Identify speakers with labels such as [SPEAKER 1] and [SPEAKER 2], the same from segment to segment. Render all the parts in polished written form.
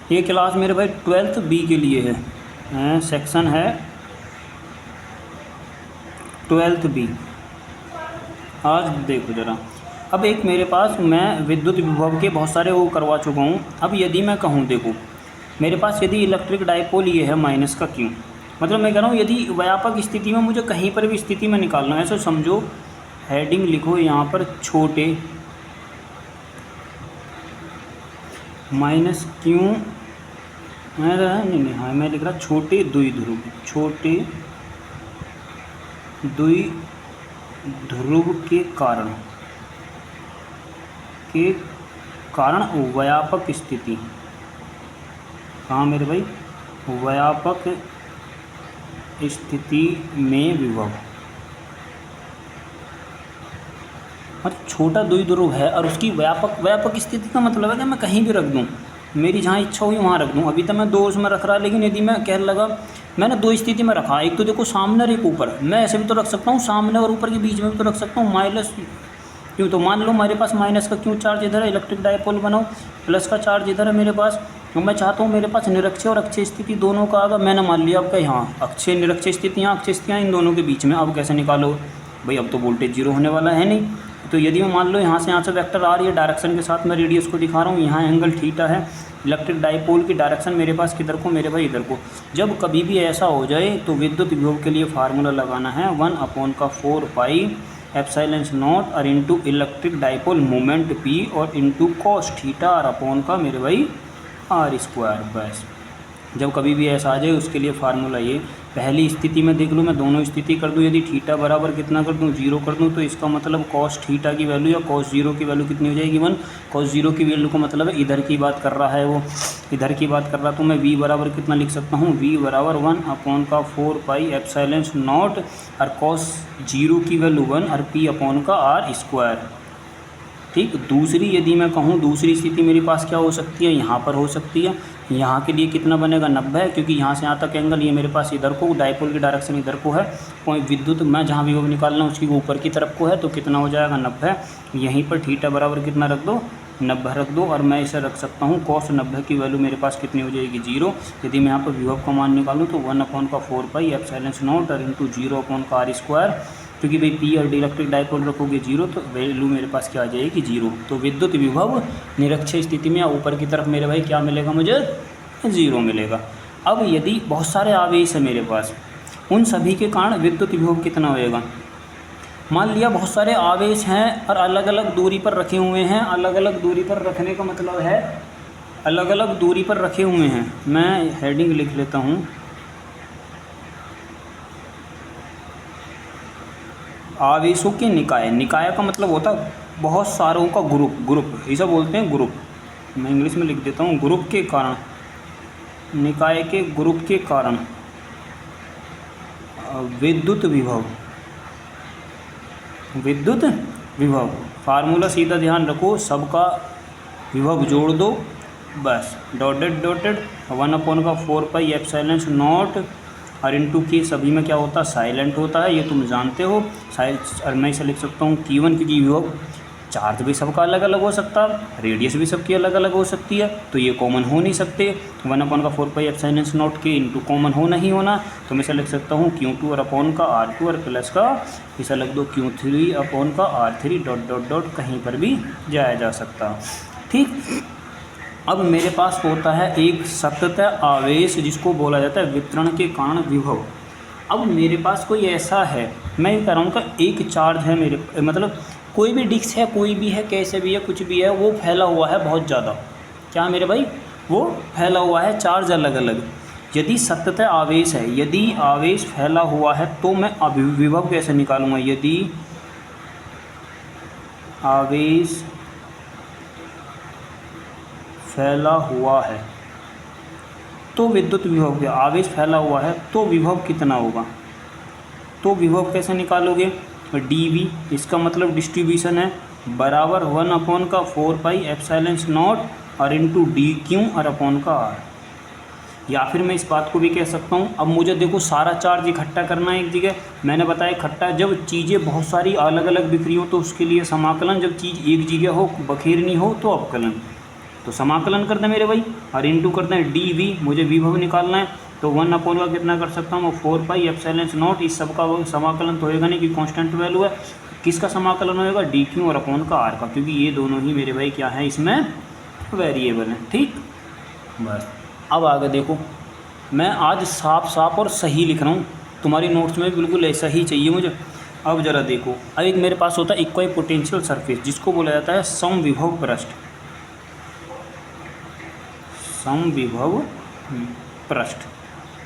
[SPEAKER 1] ये क्लास मेरे भाई 12th बी के लिए है, सेक्शन है 12th बी। आज देखो ज़रा, अब एक मेरे पास मैं विद्युत विभव के बहुत सारे वो करवा चुका हूँ। अब यदि मैं कहूँ, देखो मेरे पास यदि इलेक्ट्रिक डाइपोल ये है माइनस का क्यू, मतलब मैं कह रहा हूँ यदि व्यापक स्थिति में मुझे कहीं पर भी स्थिति में निकालना है, ऐसे समझो, हेडिंग लिखो यहाँ पर छोटे माइनस क्यू, नहीं हाँ मैं लिख रहा छोटे द्विध्रुव, छोटे द्विध्रुव के कारण व्यापक स्थिति, कहाँ मेरे भाई, व्यापक स्थिति में विभव, मतलब छोटा द्विध्रुव है और उसकी व्यापक स्थिति का मतलब है कि मैं कहीं भी रख दूं, मेरी जहाँ इच्छा हुई वहाँ रख दूं। अभी तो मैं दो उसमें रख रहा, लेकिन यदि मैं कह लगा, मैंने दो स्थिति में रखा, एक तो देखो सामने और एक ऊपर, मैं ऐसे भी तो रख सकता हूँ, सामने और ऊपर के बीच में भी तो रख सकता हूँ माइनस क्यों। तो मान लो मेरे पास माइनस का क्यों चार्ज इधर है, इलेक्ट्रिक डाइपोल बनाओ, प्लस का चार्ज इधर है मेरे पास। तो मैं चाहता हूँ मेरे पास निरक्षीय और अक्षीय स्थिति दोनों का आगा, मैंने मान लिया आपका यहाँ अक्षीय निरक्षीय स्थिति, यहाँ अक्षीय स्थितियाँ इन दोनों के बीच में। अब कैसे निकालो भाई, अब तो वोल्टेज जीरो होने वाला है नहीं। तो यदि मैं मान लो यहाँ से वेक्टर आ रही है, डायरेक्शन के साथ मैं रेडियस को दिखा रहा हूँ, यहाँ एंगल थीटा है, इलेक्ट्रिक डाइपोल की डायरेक्शन मेरे पास किधर को मेरे भाई इधर को। जब कभी भी ऐसा हो जाए तो विद्युत विभव के लिए फार्मूला लगाना है 1/4 पाई एप्सिलॉन नॉट और into electric dipole moment P और इंटू कॉस थीटा और अपॉन का मेरे भाई आर स्क्वायर। बस जब कभी भी ऐसा आ जाए उसके लिए फार्मूला ये, पहली स्थिति में देख लो, मैं दोनों स्थिति कर दूं, यदि थीटा बराबर कितना कर दूं, 0 कर दूं, तो इसका मतलब कॉस थीटा की वैल्यू या कॉस 0 की वैल्यू कितनी हो जाएगी 1। कॉस 0 की वैल्यू का मतलब है इधर की बात कर रहा है वो, इधर की बात कर रहा, तो मैं v बराबर कितना लिख सकता हूँ, v बराबर 1/4 पाई एप्सिलॉन नॉट और कॉस 0 की वैल्यू 1 और p अपॉन का आर स्क्वायर। ठीक, दूसरी यदि मैं कहूँ, दूसरी स्थिति मेरे पास क्या हो सकती है, यहाँ पर हो सकती है। यहाँ के लिए कितना बनेगा 90, क्योंकि यहाँ से यहाँ तक एंगल ये मेरे पास इधर को, डाइपोल की डायरेक्शन इधर को है, पॉइंट विद्युत मैं जहाँ विभव निकालना है उसकी ऊपर की तरफ को है, तो कितना हो जाएगा 90। यहीं पर थीटा बराबर कितना रख दो, 90 रख दो, और मैं इसे रख सकता हूँ कॉस 90 की वैल्यू मेरे पास कितनी हो जाएगी 0। यदि मैं यहाँ पर विभव का मान निकालूँ तो 1/4 पाई एप्सिलॉन नॉट और इंटू 0/r², क्योंकि भाई पी और इलेक्ट्रिक डाइपोल रखोगे 0 तो वैल्यू मेरे पास क्या आ जाएगी 0। तो विद्युत विभव निरक्षीय स्थिति में या ऊपर की तरफ मेरे भाई क्या मिलेगा, मुझे 0 मिलेगा। अब यदि बहुत सारे आवेश है मेरे पास, उन सभी के कारण विद्युत विभव कितना होएगा। मान लिया बहुत सारे आवेश हैं और अलग अलग दूरी पर रखे हुए हैं, अलग अलग दूरी पर रखने का मतलब है अलग अलग दूरी पर रखे हुए हैं। मैं हेडिंग लिख लेता हूँ, आवेशों के निकाय। निकाय का मतलब होता है बहुत सारों का ग्रुप ऐसा बोलते हैं, ग्रुप। मैं इंग्लिश में लिख देता हूँ, ग्रुप के कारण, निकाय के ग्रुप के कारण विद्युत विभव। फार्मूला सीधा ध्यान रखो, सबका विभव जोड़ दो, बस डॉटेड 1/4 पाई एप्सिलॉन नॉट और इंटू के सभी में क्या होता है, साइलेंट होता है, ये तुम जानते हो। और मैं इसे लिख सकता हूँ Q1, क्योंकि विभव चार्ज भी सबका अलग अलग हो सकता है, रेडियस भी सबकी अलग अलग हो सकती है, तो ये कॉमन हो नहीं सकते। 1/4 पाई एप्सिलॉन नॉट के इंटू कॉमन हो नहीं होना, तो मैं इसे लिख सकता हूँ Q2 और अपॉन का R2 और प्लस का इसे लिख दो Q3 अपॉन का R3 डॉट कहीं पर भी जाया जा सकता। ठीक, अब मेरे पास होता है एक सतत आवेश जिसको बोला जाता है वितरण के कारण विभव। अब मेरे पास कोई ऐसा है, मैं ये कह रहा हूँ कि एक चार्ज है मेरे, मतलब कोई भी डिस्क है, कोई भी है, कैसे भी है, कुछ भी है, वो फैला हुआ है बहुत ज़्यादा। क्या मेरे भाई, वो फैला हुआ है, चार्ज अलग अलग। यदि सतत आवेश है, यदि आवेश फैला हुआ है तो मैं विभव कैसे निकालूंगा। यदि आवेश फैला हुआ है तो विद्युत विभव, के आवेश फैला हुआ है तो विभव कितना होगा, तो विभव कैसे निकालोगे, dV, इसका मतलब डिस्ट्रीब्यूशन है, बराबर 1/4 पाई एप्सिलॉन नॉट और इंटू dQ और अपॉन का R। या फिर मैं इस बात को भी कह सकता हूँ, अब मुझे देखो सारा चार्ज इकट्ठा करना है एक जगह, मैंने बताया इकट्ठा, जब चीज़ें बहुत सारी अलग अलग बिखरी हो तो उसके लिए समाकलन, जब चीज़ एक जगह हो बखेरनी हो तो अवकलन। तो समाकलन कर दें मेरे भाई और इंटू कर दें डी वी, मुझे विभव निकालना है तो 1 का कितना कर सकता हूँ 4 पाई एप्सिलॉन नॉट, इस सब का समाकलन तो होएगा नहीं कि कांस्टेंट वैल्यू है। किसका समाकलन होएगा डी क्यू और अपॉन का आर का, क्योंकि ये दोनों ही मेरे भाई क्या है इसमें वेरिएबल है। ठीक, बस अब आगे देखो, मैं आज साफ साफ और सही लिख रहा हूँ, तुम्हारी नोट्स में बिल्कुल ऐसा ही चाहिए मुझे। अब जरा देखो, अब एक मेरे पास होता है इक्वल पोटेंशियल सरफेस जिसको बोला जाता है समविभव पृष्ठ। समविभव पृष्ठ,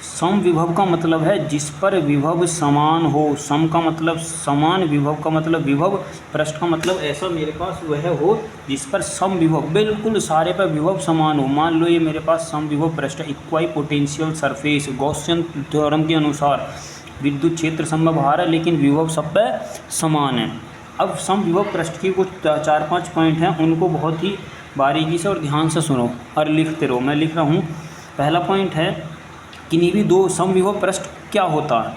[SPEAKER 1] समविभव का मतलब है जिस पर विभव समान हो। सम का मतलब समान, विभव का मतलब विभव, पृष्ठ का मतलब ऐसा मेरे पास वह हो जिस पर समविभव, बिल्कुल सारे पर विभव समान हो। मान लो ये मेरे पास समविभव पृष्ठ है, इक्वाई पोटेंशियल सरफेस, गॉसियन थ्योरम के अनुसार विद्युत क्षेत्र समभार है लेकिन विभव सब पर समान है। अब समविभव पृष्ठ की कुछ 4-5 पॉइंट हैं, उनको बहुत ही बारीकी से और ध्यान से सुनो और लिखते रहो। मैं लिख रहा हूँ। पहला पॉइंट है किन्हीं भी दो समविभव पृष्ठ क्या होता है।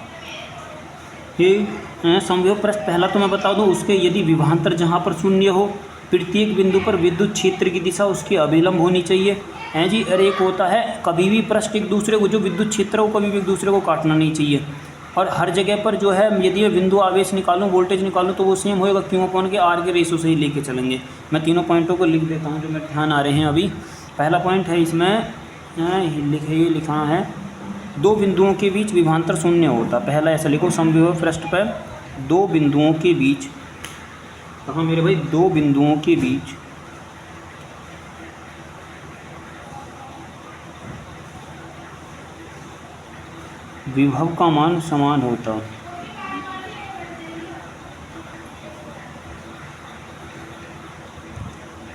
[SPEAKER 1] ये समविभव पृष्ठ पहला तो मैं बता दूं, उसके यदि विभवांतर जहाँ पर शून्य हो, प्रत्येक बिंदु पर विद्युत क्षेत्र की दिशा उसकी अभिलंब होनी चाहिए हैं जी। और एक होता है कभी भी पृष्ठ एक दूसरे को, जो विद्युत क्षेत्र हो कभी भी एक दूसरे को काटना नहीं चाहिए। और हर जगह पर जो है यदि मैं बिंदु आवेश निकालूं, वोल्टेज निकालूं तो वो सेम होएगा, क्यों अपॉन के आर के रेशो से ही लेके चलेंगे। मैं तीनों पॉइंटों को लिख देता हूँ जो मेरे ध्यान आ रहे हैं अभी। पहला पॉइंट है इसमें लिखा है दो बिंदुओं के बीच विभवांतर शून्य होता। पहला ऐसा लिखो, समविभव पृष्ठ पर दो बिंदुओं के बीच, कहाँ मेरे भाई, दो बिंदुओं के बीच विभव का मान समान होता।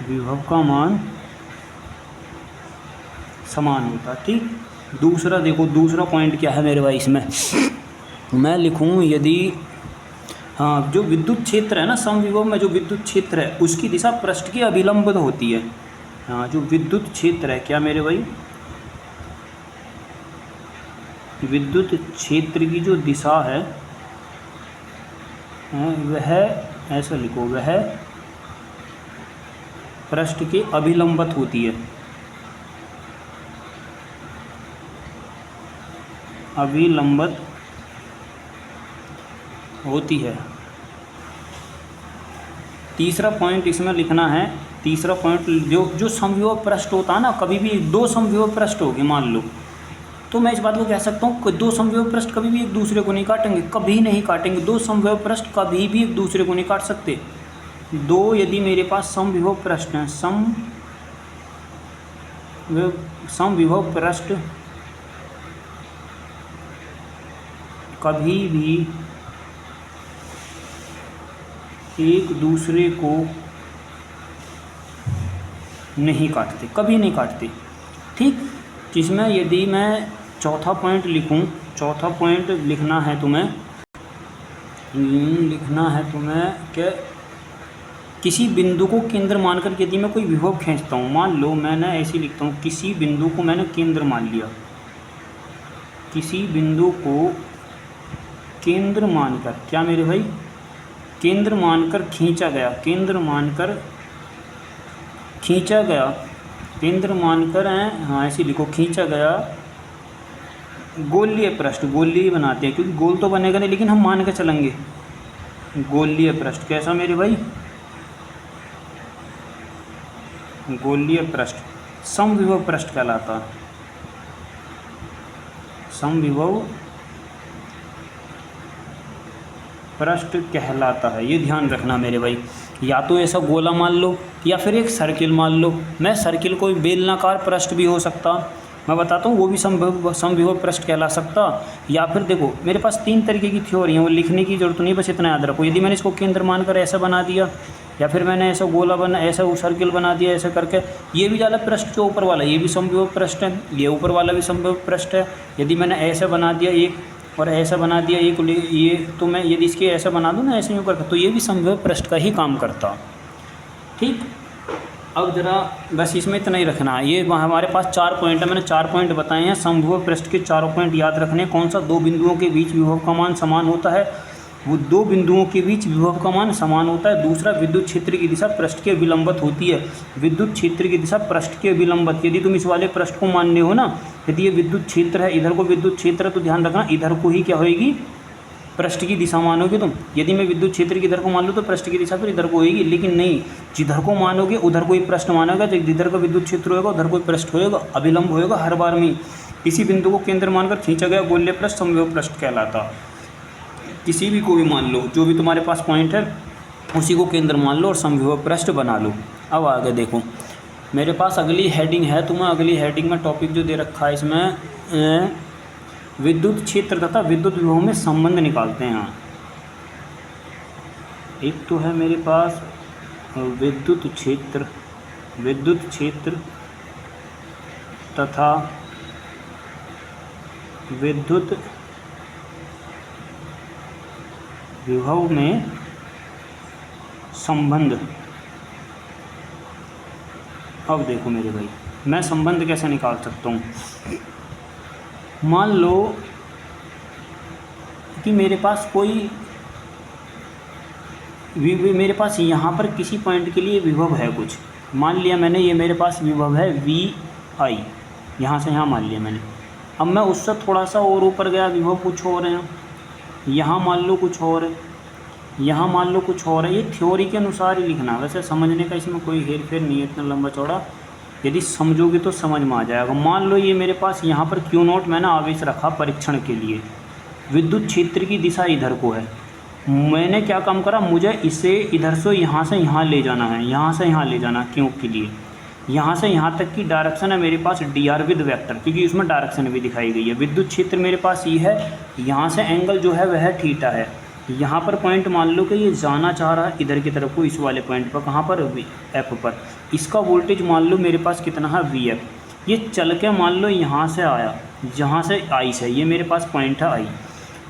[SPEAKER 1] विभव का मान समान होता। ठीक, दूसरा देखो, दूसरा पॉइंट क्या है मेरे भाई इसमें, मैं लिखूं यदि हाँ जो विद्युत क्षेत्र है ना, समविभव में जो विद्युत क्षेत्र है उसकी दिशा पृष्ठ की अभिलंब होती है। हाँ, जो विद्युत क्षेत्र है क्या मेरे भाई, विद्युत क्षेत्र की जो दिशा है वह ऐसा लिखो, वह पृष्ठ के अभिलंबत होती है। अभिलंबत होती है। तीसरा पॉइंट इसमें लिखना है, तीसरा पॉइंट जो समविभव पृष्ठ होता है ना, कभी भी दो समविभव पृष्ठ होगी मान लो, तो मैं इस बात को कह सकता हूँ कि दो समविभव पृष्ठ कभी भी एक दूसरे को नहीं काटेंगे, कभी नहीं काटेंगे। दो समविभव पृष्ठ कभी भी एक दूसरे को नहीं काट सकते। दो यदि मेरे पास समविभव पृष्ठ हैं, समविभव पृष्ठ कभी भी एक दूसरे को नहीं काटते, कभी नहीं काटते। ठीक, जिसमें यदि मैं चौथा पॉइंट लिखूं, चौथा पॉइंट लिखना है तुम्हें कि किसी बिंदु को केंद्र मानकर यदि मैं कोई विभव खींचता हूँ, मान लो मैंने ऐसे लिखता हूँ, किसी बिंदु को मैंने केंद्र मान लिया, किसी बिंदु को केंद्र मानकर, क्या मेरे भाई, केंद्र मानकर खींचा गया, केंद्र मानकर खींचा गया, केंद्र मानकर है, हाँ ऐसे लिखो, खींचा गया गोलीय पृष्ठ। गोलीय बनाते हैं क्योंकि गोल तो बनेगा नहीं, लेकिन हम मान के चलेंगे गोलीय पृष्ठ। कैसा मेरे भाई, गोलीय पृष्ठ समविभव पृष्ठ कहलाता। समविभव पृष्ठ कहलाता है, ये ध्यान रखना मेरे भाई। या तो ऐसा गोला मान लो या फिर एक सर्किल मान लो। मैं सर्किल को बेलनाकार पृष्ठ भी हो सकता, मैं बताता हूँ, वो भी समविभव पृष्ठ कहला सकता। या फिर देखो मेरे पास 3 तरीके की थ्योरी है, वो लिखने की जरूरत नहीं, बस इतना याद रखो। यदि मैंने इसको केंद्र मानकर ऐसा बना दिया, या फिर मैंने ऐसा गोला बना, ऐसा सर्किल बना दिया, ऐसा करके, ये भी ज़्यादा पृष्ठ के ऊपर वाला, ये भी समविभव पृष्ठ है, ये ऊपर वाला भी समविभव पृष्ठ है। यदि मैंने ऐसा बना दिया एक और ऐसा बना दिया एक, ये तो मैं यदि इसके ऐसा बना दूँ ना, ऐसे यूँ करके, तो ये भी समविभव पृष्ठ का ही काम करता। ठीक, अब जरा बस इसमें इतना ही रखना है। ये हमारे पास 4 पॉइंट है, मैंने 4 पॉइंट बताए हैं। समविभव पृष्ठ के चारों पॉइंट याद रखने। कौन सा, दो बिंदुओं के बीच विभव का मान समान होता है, वो दो बिंदुओं के बीच विभव का मान समान होता है। दूसरा, विद्युत क्षेत्र की दिशा पृष्ठ के विलंबत होती है। विद्युत क्षेत्र की दिशा पृष्ठ के विलंबत, यदि तुम इस वाले पृष्ठ को मानने हो ना, यदि ये विद्युत क्षेत्र है, इधर को विद्युत क्षेत्र है, तो ध्यान रखना इधर को ही क्या होएगी, पृष्ठ की दिशा मानोगे तुम। यदि मैं विद्युत क्षेत्र की इधर को मान लूँ तो पृष्ठ की दिशा फिर इधर को होएगी, लेकिन नहीं, जिधर को मानोगे उधर कोई पृष्ठ मानोगा, तो जिधर का विद्युत क्षेत्र होगा उधर कोई पृष्ठ होएगा, अभिलंब होएगा हर बार में। किसी बिंदु को केंद्र मानकर खींचा गया गोलीय पृष्ठ समविभव पृष्ठ कहलाता। किसी भी को भी मान लो, जो भी तुम्हारे पास पॉइंट है उसी को केंद्र मान लो और समविभव पृष्ठ बना लो। अब आगे देखो, मेरे पास अगली हेडिंग है, तुम्हें अगली हेडिंग में टॉपिक जो दे रखा है इसमें विद्युत क्षेत्र तथा विद्युत विभव में संबंध निकालते हैं। एक तो है मेरे पास विद्युत क्षेत्र तथा विद्युत विभव में संबंध। अब देखो मेरे भाई, मैं संबंध कैसे निकाल सकता हूँ। मान लो कि मेरे पास कोई मेरे पास यहाँ पर किसी पॉइंट के लिए विभव है कुछ, मान लिया मैंने, ये मेरे पास विभव है VI, यहाँ से यहाँ मान लिया मैंने। अब मैं उससे थोड़ा सा और ऊपर गया, विभव कुछ और है, यहाँ मान लो कुछ और है, यहाँ मान लो कुछ और है। ये थ्योरी के अनुसार ही लिखना, वैसे समझने का इसमें कोई हेर फेर नहीं है इतना लंबा चौड़ा, यदि समझोगे तो समझ में आ जाएगा। मान लो ये मेरे पास यहाँ पर Q0 मैंने आवेश रखा परीक्षण के लिए, विद्युत क्षेत्र की दिशा इधर को है, मैंने क्या काम करा, मुझे इसे इधर से यहाँ ले जाना है, यहाँ से यहाँ ले जाना क्यों के लिए, यहाँ से यहाँ तक की डायरेक्शन है मेरे पास dr विद वेक्टर, क्योंकि उसमें डायरेक्शन भी दिखाई गई है। विद्युत क्षेत्र मेरे पास ये है, यहाँ से एंगल जो है वह थीटा है। यहाँ पर पॉइंट मान लो कि ये जाना चाह रहा है इधर की तरफ को, इस वाले पॉइंट पर, कहाँ पर, F पर। इसका वोल्टेज मान लो मेरे पास कितना है, VF। ये चल के मान लो यहाँ से आया, जहाँ से I से, ये मेरे पास पॉइंट है I।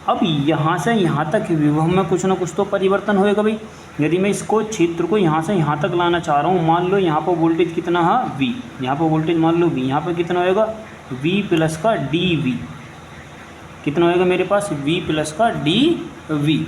[SPEAKER 1] अब यहाँ से यहाँ तक विभव में कुछ ना कुछ तो परिवर्तन होएगा भाई। यदि मैं इसको क्षेत्र को यहाँ से यहाँ तक लाना चाह रहा हूँ, मान लो यहाँ पर वोल्टेज कितना है, V, यहाँ पर वोल्टेज मान लो V, यहाँ पर कितना होएगा, V प्लस का dV, कितना होएगा मेरे पास, V प्लस का dV।